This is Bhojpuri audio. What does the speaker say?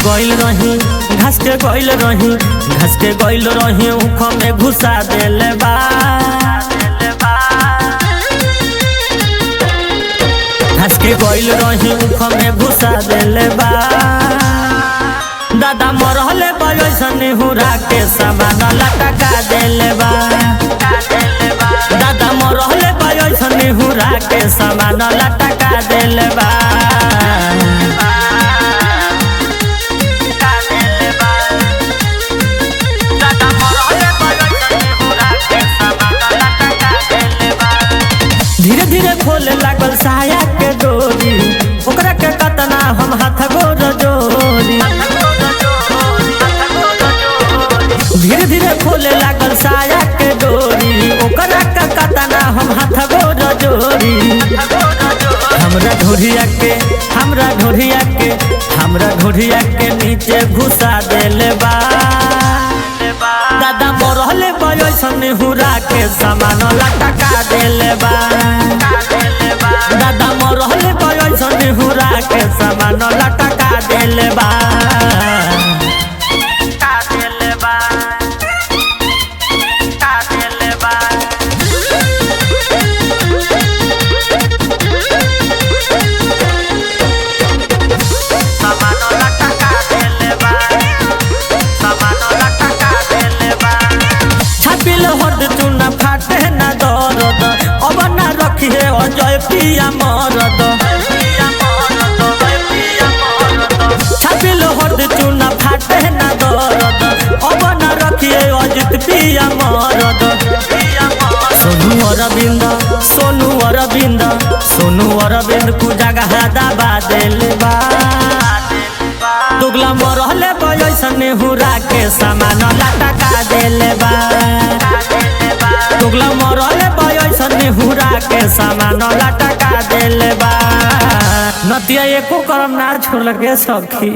गइल रही घास के गइल रही उख में घुसा देले बा। घास के गइल रही उख में घुसा देले बा। दादा मरहले बयसन हुरा के सामान लटका देले बा। दादा मरहले बयसन हुरा के सामान लटका देले बा। धीरे धीरे खोले लागल साया के डोरी, ओकरा के कतना हम हाथ गोर जोरी। धीरे धीरे खोले लागल साया के डोरी, ओकरा के कतना हम हाथ गोर जोरी। हमरा ढोरिया के नीचे घुसा देले बा। दादा मरहले बयसन हुरा के सामान लटका देले बा। दादा मरहले बयसन हुरा के सामान लटका देले बा। फाटे ना दर्द अब ना रखिए अजय पिया मरद। छापिल हर्द चूना फाटे ना दर्द अब ना रखिए अजित पिया मरद। सोनू अरविंद को जगह दबा देले बा। दुगला मरहले बयसन हुरा के सामान लटका देले बा। दुगला मरहले बयसन हुरा के सामान लटका देले बा। नतिया एको करम ना छोड़ के सखी।